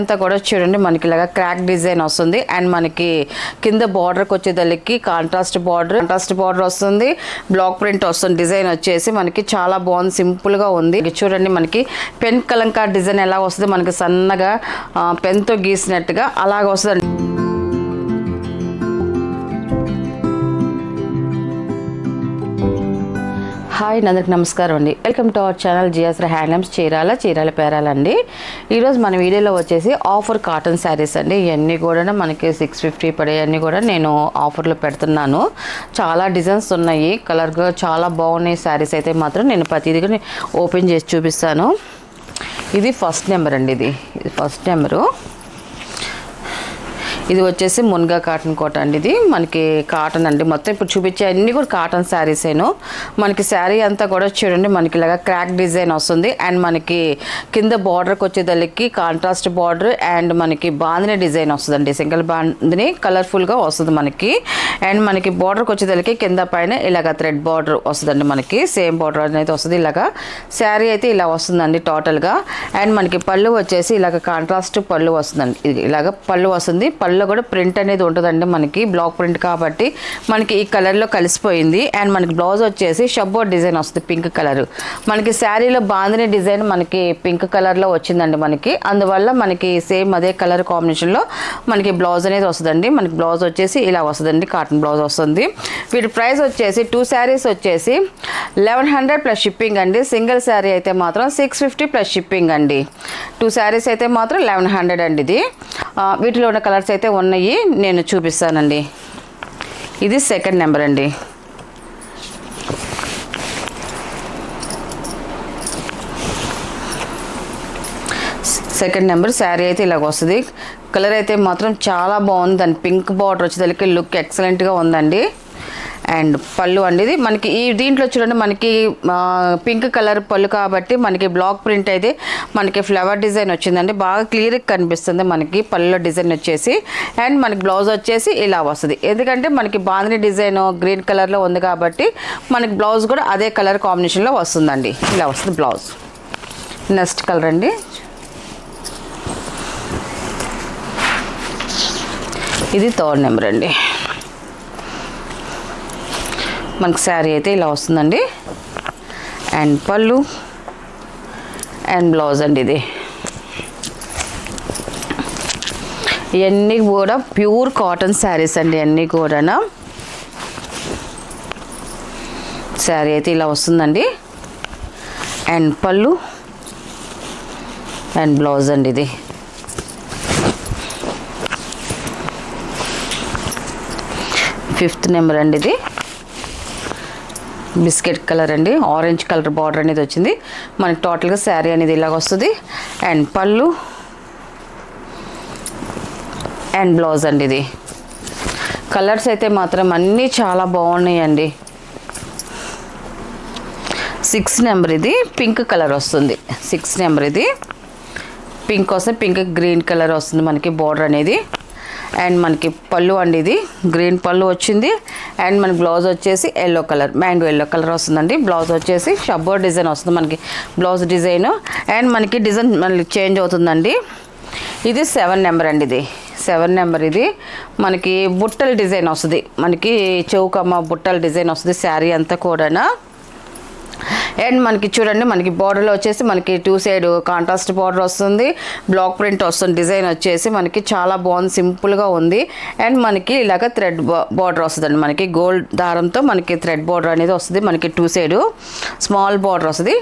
అంతా కూడా చూడండి మనకి ఇలాగా క్రాక్ డిజైన్ వస్తుంది. అండ్ మనకి కింద బార్డర్కి వచ్చేదానికి కాంట్రాస్ట్ బార్డర్ వస్తుంది. బ్లాక్ ప్రింట్ వస్తుంది. డిజైన్ వచ్చేసి మనకి చాలా బాగుంది, సింపుల్గా ఉంది. చూడండి మనకి పెన్ కలంకా డిజైన్ ఎలా వస్తుంది, మనకి సన్నగా పెన్తో గీసినట్టుగా అలాగ వస్తుంది. హాయ్ అందరికి నమస్కారం అండి. Welcome to our channel Jiasra handlooms Chirala పేరాలండి. ఈరోజు మన వీడియోలో వచ్చేసి ఆఫర్ కాటన్ శారీస్ అండి. ఇవన్నీ కూడా మనకి 650 పడేవన్నీ కూడా నేను ఆఫర్లో పెడుతున్నాను. చాలా డిజైన్స్ ఉన్నాయి, కలర్గా చాలా బాగున్నాయి శారీస్ అయితే మాత్రం నేను ప్రతిదీ ఓపెన్ చేసి చూపిస్తాను. ఇది ఫస్ట్ నెంబర్ అండి. ఇది ఫస్ట్ నెంబరు. ఇది వచ్చేసి మున్గా కాటన్ కోట అండి. ఇది మనకి కాటన్ అండి. మొత్తం ఇప్పుడు చూపించే అన్నీ కూడా కాటన్ శారీసేను. మనకి శారీ అంతా కూడా చూడండి మనకి ఇలాగా క్రాక్ డిజైన్ వస్తుంది. అండ్ మనకి కింద బార్డర్కి వచ్చేదానికి కాంట్రాస్ట్ బార్డర్ అండ్ మనకి బాందిని డిజైన్ వస్తుందండి. సింగిల్ బాందిని కలర్ఫుల్గా వస్తుంది మనకి. అండ్ మనకి బార్డర్కి వచ్చేదానికి కింద పైన ఇలాగ థ్రెడ్ బార్డర్ వస్తుందండి. మనకి సేమ్ బార్డర్ అనేది వస్తుంది. ఇలాగా శారీ అయితే ఇలా వస్తుందండి టోటల్గా. అండ్ మనకి పళ్ళు వచ్చేసి ఇలాగ కాంట్రాస్ట్ పళ్ళు వస్తుందండి. ఇది ఇలాగ పళ్ళు వస్తుంది. పళ్ళు కూడా ప్రింట్ అనేది ఉంటుందండి. మనకి బ్లాక్ ప్రింట్ కాబట్టి మనకి ఈ కలర్లో కలిసిపోయింది. అండ్ మనకి బ్లౌజ్ వచ్చేసి షబ్బోర్డ్ డిజైన్ వస్తుంది, పింక్ కలర్. మనకి శారీలో బాందిని డిజైన్ మనకి పింక్ కలర్లో వచ్చిందండి మనకి. అందువల్ల మనకి సేమ్ అదే కలర్ కాంబినేషన్లో మనకి బ్లౌజ్ అనేది వస్తుందండి. మనకి బ్లౌజ్ వచ్చేసి ఇలా వస్తుందండి, కాటన్ బ్లౌజ్ వస్తుంది. వీటి ప్రైస్ వచ్చేసి 2 శారీస్ వచ్చేసి 1100 ప్లస్ షిప్పింగ్ అండి. సింగిల్ శారీ అయితే మాత్రం 650 ప్లస్ షిప్పింగ్ అండి. 2 శారీస్ అయితే మాత్రం 1100 అండి. ఇది వీటిలో ఉన్న కలర్స్ అయితే ఉన్నాయి, నేను చూపిస్తానండి. ఇది సెకండ్ నెంబర్ అండి. సెకండ్ నెంబర్ శారీ అయితే ఇలాగ వస్తుంది. కలర్ అయితే మాత్రం చాలా బాగుంది. దాని పింక్ బార్డర్ వచ్చేదానికి లుక్ ఎక్సలెంట్గా ఉందండి. అండ్ పళ్ళు అండి. ఇది మనకి ఈ దీంట్లో చూడండి మనకి పింక్ కలర్ పళ్ళు కాబట్టి మనకి బ్లాక్ ప్రింట్ అయితే మనకి ఫ్లవర్ డిజైన్ వచ్చిందండి. బాగా క్లియర్గా కనిపిస్తుంది మనకి పళ్ళులో డిజైన్ వచ్చేసి. అండ్ మనకి బ్లౌజ్ వచ్చేసి ఇలా వస్తుంది. ఎందుకంటే మనకి బాందిని డిజైన్ గ్రీన్ కలర్లో ఉంది కాబట్టి మనకి బ్లౌజ్ కూడా అదే కలర్ కాంబినేషన్లో వస్తుందండి. ఇలా వస్తుంది బ్లౌజ్. నెక్స్ట్ కలర్ అండి. ఇది థర్డ్ నెంబర్ అండి. మనకి శారీ అయితే ఇలా వస్తుందండి. అండ్ పళ్ళు అండ్ బ్లౌజ్ అండి. ఇది ఇవన్నీ కూడా ప్యూర్ కాటన్ శారీస్ అండి. అన్నీ కూడా శారీ అయితే ఇలా వస్తుందండి. అండ్ పళ్ళు అండ్ బ్లౌజ్ అండి. ఇది ఫిఫ్త్ నెంబర్ అండి. ఇది బిస్కెట్ కలర్ అండి. ఆరెంజ్ కలర్ బార్డర్ అనేది వచ్చింది మనకి. టోటల్గా శారీ అనేది ఇలాగ వస్తుంది. అండ్ పళ్ళు అండ్ బ్లౌజ్ అండి. ఇది కలర్స్ అయితే మాత్రం అన్నీ చాలా బాగున్నాయండి. 6 నెంబర్. ఇది పింక్ కలర్ వస్తుంది. 6 నెంబర్. ఇది పింక్ వస్తుంది, పింక్ గ్రీన్ కలర్ వస్తుంది మనకి బార్డర్ అనేది. అండ్ మనకి పళ్ళు అండి. ఇది గ్రీన్ పళ్ళు వచ్చింది. అండ్ మనకి బ్లౌజ్ వచ్చేసి yellow colour, mango yellow colour వస్తుందండి. బ్లౌజ్ వచ్చేసి షబ్బోర్డ్ డిజైన్ వస్తుంది మనకి బ్లౌజ్ డిజైన్. అండ్ మనకి డిజైన్ మళ్ళీ చేంజ్ అవుతుందండి. ఇది 7 నెంబర్ అండి. ఇది 7 నెంబర్. ఇది మనకి బుట్టల డిజైన్ వస్తుంది మనకి, చౌకమ్మ బుట్టల డిజైన్ వస్తుంది శారీ అంతా కూడా. అండ్ మనకి చూడండి మనకి బార్డర్లో వచ్చేసి మనకి 2 సైడ్ కాంట్రాస్ట్ బార్డర్ వస్తుంది, బ్లాక్ ప్రింట్ వస్తుంది. డిజైన్ వచ్చేసి మనకి చాలా బాగుంది, సింపుల్గా ఉంది. అండ్ మనకి ఇలాగ థ్రెడ్ బార్డర్ వస్తుందండి. మనకి గోల్డ్ దారంతో మనకి థ్రెడ్ బార్డర్ అనేది వస్తుంది మనకి. 2 సైడ్ స్మాల్ బార్డర్ వస్తుంది.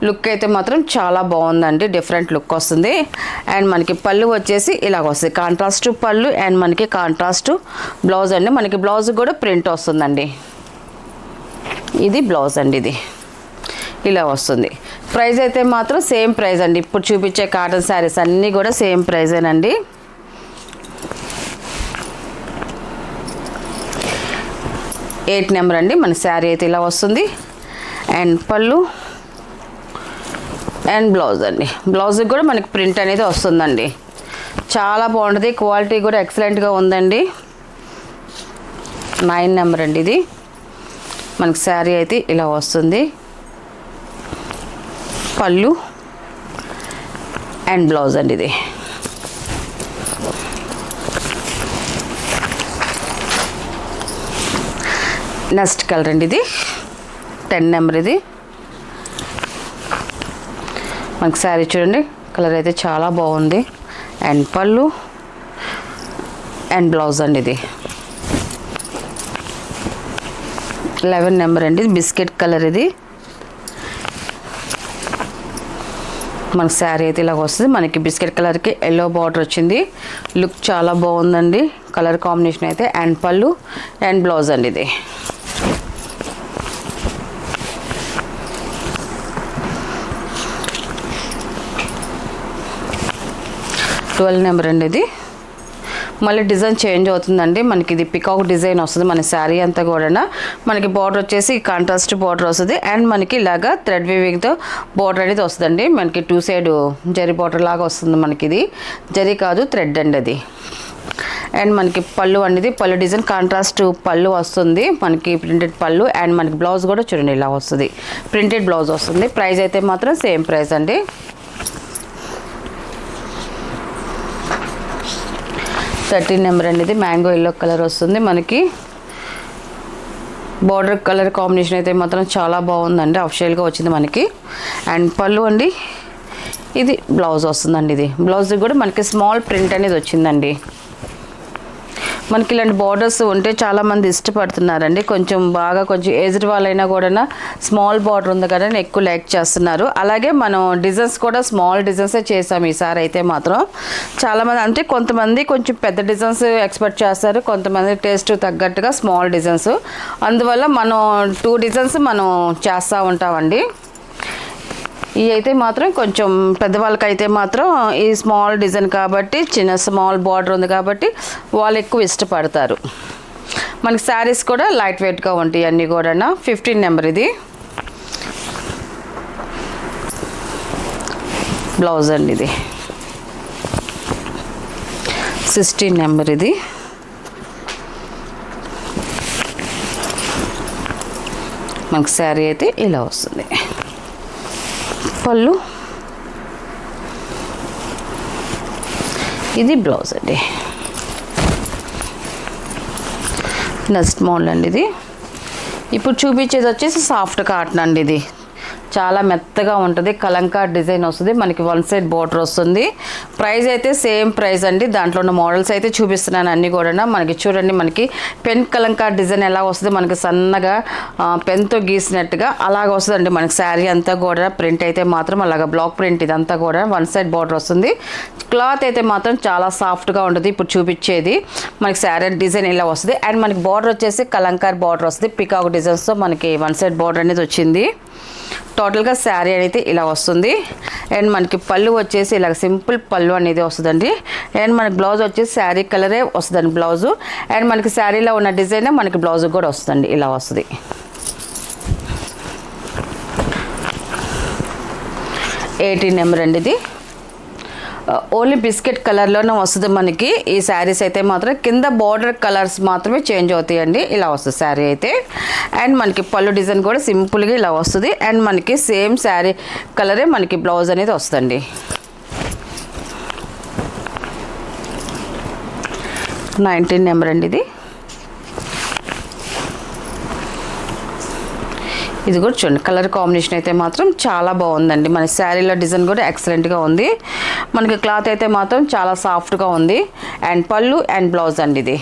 లుక్ అయితే మాత్రం చాలా బాగుందండి, డిఫరెంట్ లుక్ వస్తుంది. అండ్ మనకి పళ్ళు వచ్చేసి ఇలాగ వస్తుంది, కాంట్రాస్ట్ పళ్ళు. అండ్ మనకి కాంట్రాస్ట్ బ్లౌజ్ అండి. మనకి బ్లౌజ్ కూడా ప్రింట్ వస్తుందండి. ఇది బ్లౌజ్ అండి. ఇది ఇలా వస్తుంది. ప్రైస్ అయితే మాత్రం సేమ్ ప్రైస్ అండి. ఇప్పుడు చూపించే కాటన్ శారీస్ అన్నీ కూడా సేమ్ ప్రైజేనండి. ఎయిట్ నెంబర్ అండి. మన శారీ అయితే ఇలా వస్తుంది. అండ్ పళ్ళు అండ్ బ్లౌజ్ అండి. బ్లౌజ్కి కూడా మనకి ప్రింట్ అనేది వస్తుందండి. చాలా బాగుంటుంది, క్వాలిటీ కూడా ఎక్సలెంట్గా ఉందండి. 9 నెంబర్ అండి. ఇది మనకి శారీ అయితే ఇలా వస్తుంది. పళ్ళు అండ్ బ్లౌజ్ అండి. ఇది నెక్స్ట్ కలర్ అండి ఇది 10 నెంబర్ ఇది. మనకి శారీ చూడండి కలర్ అయితే చాలా బాగుంది. అండ్ పళ్ళు అండ్ బ్లౌజ్ అండి ఇది 11 నెంబర్ అండి. బిస్కెట్ కలర్ ఇది. మనకి శారీ అయితే ఇలాగ వస్తుంది. మనకి బిస్కెట్ కలర్కి ఎల్లో బార్డర్ వచ్చింది. లుక్ చాలా బాగుందండి కలర్ కాంబినేషన్ అయితే. అండ్ పళ్ళు అండ్ బ్లౌజ్ అండి ఇది. ట్వెల్వ్ నెంబర్ అండి ఇది. మళ్ళీ డిజైన్ చేంజ్ అవుతుందండి. మనకి ఇది పికాక్ డిజైన్ వస్తుంది. మన శారీ అంతా కూడా మనకి బార్డర్ వచ్చేసి కాంట్రాస్ట్ బార్డర్ వస్తుంది. అండ్ మనకి ఇలాగా థ్రెడ్ వీవింగ్తో బార్డర్ అనేది వస్తుందండి. మనకి 2 సైడ్ జరీ బార్డర్ లాగా వస్తుంది. మనకి ఇది జరీ కాదు థ్రెడ్ అండి అది. అండ్ మనకి పళ్ళు అనేది పళ్ళు డిజైన్ కాంట్రాస్ట్ పళ్ళు వస్తుంది. మనకి ప్రింటెడ్ పళ్ళు. అండ్ మనకి బ్లౌజ్ కూడా చూడండి ఇలా వస్తుంది. ప్రింటెడ్ బ్లౌజ్ వస్తుంది. ప్రైస్ అయితే మాత్రం సేమ్ ప్రైస్ అండి. 13 నెంబర్ అండి ఇది. మ్యాంగో ఎల్లో కలర్ వస్తుంది. మనకి బార్డర్ కలర్ కాంబినేషన్ అయితే మాత్రం చాలా బాగుందండి. అఫిషియల్గా వచ్చింది మనకి. అండ్ పళ్ళు అండి ఇది. బ్లౌజ్ వస్తుందండి ఇది. బ్లౌజ్ కూడా మనకి స్మాల్ ప్రింట్ అనేది వచ్చిందండి. మనకి ఇలాంటి బార్డర్స్ ఉంటే చాలామంది ఇష్టపడుతున్నారండి. కొంచెం ఏజ్డ్ వాళ్ళైనా కూడా స్మాల్ బార్డర్ ఉంది కదా ఎక్కువ లైక్ చేస్తున్నారు. అలాగే మనం డిజైన్స్ కూడా స్మాల్ డిజైన్సే చేసాం ఈసారి అయితే మాత్రం. చాలామంది అంటే కొంతమంది కొంచెం పెద్ద డిజైన్స్ ఎక్స్పెక్ట్ చేస్తారు. కొంతమంది టేస్ట్ తగ్గట్టుగా స్మాల్ డిజైన్స్. అందువల్ల మనం 2 డిజైన్స్ మనం చేస్తూ ఉంటామండి. ఇవి అయితే మాత్రం కొంచెం పెద్దవాళ్ళకైతే మాత్రం ఈ స్మాల్ డిజైన్ కాబట్టి స్మాల్ బార్డర్ ఉంది కాబట్టి వాళ్ళు ఎక్కువ ఇష్టపడతారు. మనకి శారీస్ కూడా లైట్ వెయిట్గా ఉంటాయి అన్నీ కూడా. 15 నెంబర్ ఇది. బ్లౌజ్ అండి ఇది. 16 నెంబర్ ఇది. మనకి శారీ అయితే ఇలా వస్తుంది. పళ్ళు ఇది బ్లౌజ్ అండి. నెక్స్ట్ మోడల్ అండి ఇది. ఇప్పుడు చూపించేది వచ్చేసి సాఫ్ట్ కాటన్ అండి. ఇది చాలా మెత్తగా ఉంటుంది. కలంకార్ డిజైన్ వస్తుంది. మనకి 1 సైడ్ బార్డర్ వస్తుంది. ప్రైస్ అయితే సేమ్ ప్రైస్ అండి. దాంట్లో ఉన్న మోడల్స్ అయితే చూపిస్తున్నాను అన్నీ కూడా. మనకి చూడండి మనకి పెన్ కలంకార్ డిజైన్ ఎలా వస్తుంది. మనకి సన్నగా పెన్తో గీసినట్టుగా అలాగ వస్తుందండి. మనకి శారీ అంతా కూడా ప్రింట్ అయితే మాత్రం అలాగ బ్లాక్ ప్రింట్ ఇదంతా కూడా 1 సైడ్ బార్డర్ వస్తుంది. క్లాత్ అయితే మాత్రం చాలా సాఫ్ట్గా ఉంటుంది. ఇప్పుడు చూపించేది మనకి శారీ డిజైన్ ఇలా వస్తుంది. అండ్ మనకి బార్డర్ వచ్చేసి కలంకార్ బార్డర్ వస్తుంది. పికాక్ డిజైన్స్తో మనకి 1 సైడ్ బార్డర్ అనేది వచ్చింది. టోటల్గా శారీ అనేది ఇలా వస్తుంది. అండ్ మనకి పళ్ళు వచ్చేసి ఇలా సింపుల్ పళ్ళు అనేది వస్తుందండి. అండ్ మనకి బ్లౌజ్ వచ్చేసి శారీ కలరే వస్తుందండి బ్లౌజు. అండ్ మనకి శారీలో ఉన్న డిజైన్ మనకి బ్లౌజ్ కూడా వస్తుందండి ఇలా వస్తుంది. 18 నెంబర్ అండి ఇది. ఓన్లీ బిస్కెట్ కలర్లోనే వస్తుంది మనకి ఈ శారీస్ అయితే మాత్రం. కింద బార్డర్ కలర్స్ మాత్రమే చేంజ్ అవుతాయండి. ఇలా వస్తుంది శారీ అయితే. అండ్ మనకి పళ్ళు డిజైన్ కూడా సింపుల్గా ఇలా వస్తుంది. అండ్ మనకి సేమ్ శారీ కలరే మనకి బ్లౌజ్ అనేది వస్తుంది. 19 నెంబర్ అండి ఇది. ఇది కూడా చూడండి కలర్ కాంబినేషన్ అయితే మాత్రం చాలా బాగుందండి. మన శారీలో డిజైన్ కూడా ఎక్సలెంట్గా ఉంది. మనకి క్లాత్ అయితే మాత్రం చాలా సాఫ్ట్గా ఉంది. అండ్ పళ్ళు అండ్ బ్లౌజ్ అండి ఇది.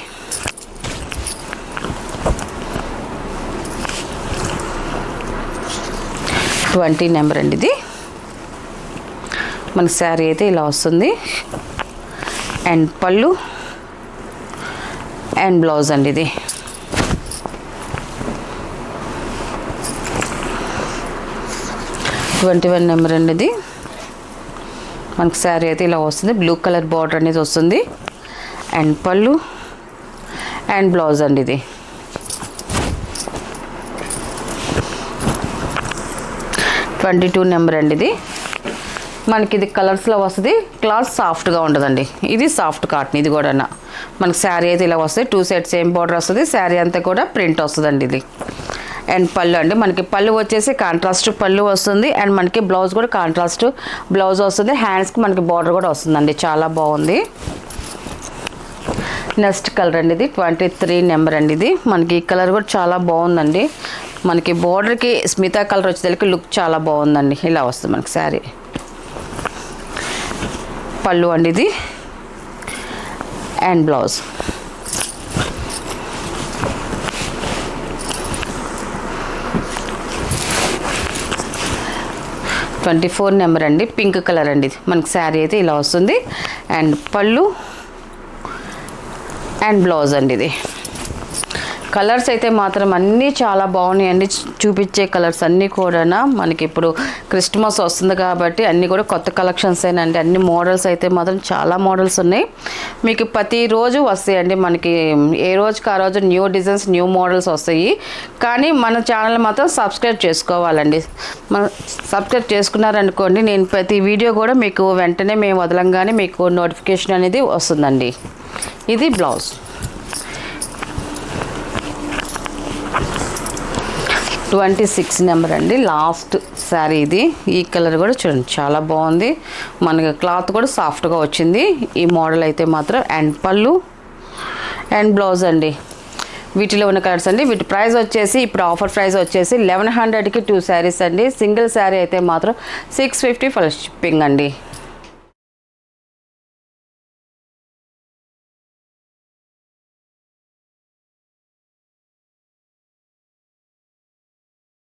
ట్వంటీ నెంబర్ అండి ఇది. మన శారీ అయితే ఇలా వస్తుంది. అండ్ పళ్ళు అండ్ బ్లౌజ్ అండి ఇది. 21 నెంబర్ అండి ఇది. మనకి శారీ అయితే ఇలా వస్తుంది. బ్లూ కలర్ బార్డర్ అనేది వస్తుంది. అండ్ పళ్ళు అండ్ బ్లౌజ్ అండి ఇది. 22 నెంబర్ అండి ఇది. మనకి ఇది కలర్స్లో వస్తుంది. క్లాత్ సాఫ్ట్గా ఉండదండి. ఇది సాఫ్ట్ కాటన్. ఇది కూడా మనకి శారీ అయితే ఇలా వస్తుంది. 2 సైడ్స్ సేమ్ బార్డర్ వస్తుంది. శారీ అంతా కూడా ప్రింట్ వస్తుందండి ఇది. అండ్ పళ్ళు అండి మనకి పళ్ళు వచ్చేసి కాంట్రాస్ట్ పళ్ళు వస్తుంది. అండ్ మనకి బ్లౌజ్ కూడా కాంట్రాస్ట్ బ్లౌజ్ వస్తుంది. హ్యాండ్స్కి మనకి బార్డర్ కూడా వస్తుందండి. చాలా బాగుంది. నెక్స్ట్ కలర్ అండి ఇది 23 నెంబర్ అండి. ఇది మనకి ఈ కలర్ కూడా చాలా బాగుందండి. మనకి బోర్డర్కి స్మితా కలర్ వచ్చేసరికి లుక్ చాలా బాగుందండి. ఇలా వస్తుంది మనకి శారీ. పళ్ళు అండి ఇది అండ్ బ్లౌజ్. 24 నెంబర్ అండి. పింక్ కలర్ అండి ఇది మనకి శారీ అయితే ఇలా వస్తుంది. అండ్ పళ్ళు అండ్ బ్లౌజ్ అండి. ఇది కలర్స్ అయితే మాత్రం అన్నీ చాలా బాగున్నాయండి. చూపించే కలర్స్ అన్నీ కూడా మనకి ఇప్పుడు క్రిస్మస్ వస్తుంది కాబట్టి అన్నీ కూడా కొత్త కలెక్షన్స్ అయినండి. అన్ని మోడల్స్ అయితే మాత్రం చాలా మోడల్స్ ఉన్నాయి. మీకు ప్రతిరోజు వస్తాయండి. మనకి ఏ రోజుకి ఆ రోజు న్యూ డిజైన్స్ న్యూ మోడల్స్ వస్తాయి. కానీ మన ఛానల్ మాత్రం సబ్స్క్రైబ్ చేసుకోవాలండి. సబ్స్క్రైబ్ చేసుకున్నారనుకోండి, నేను ప్రతి వీడియో కూడా మీకు వెంటనే మేము వదలంగానే మీకు నోటిఫికేషన్ అనేది వస్తుందండి. ఇది బ్లౌజ్. 26 నెంబర్ అండి. లాస్ట్ శారీ ఇది. ఈ కలర్ కూడా చూడండి చాలా బాగుంది. మనకి క్లాత్ కూడా సాఫ్ట్గా వచ్చింది ఈ మోడల్ అయితే మాత్రం. అండ్ పళ్ళు అండ్ బ్లౌజ్ అండి. వీటిలో ఉన్న కలర్స్ అండి. వీటి ప్రైస్ వచ్చేసి ఇప్పుడు ఆఫర్ ప్రైస్ వచ్చేసి 1100కి 2 శారీస్ అండి. సింగిల్ శారీ అయితే మాత్రం 650 ఫర్ షిప్పింగ్ అండి.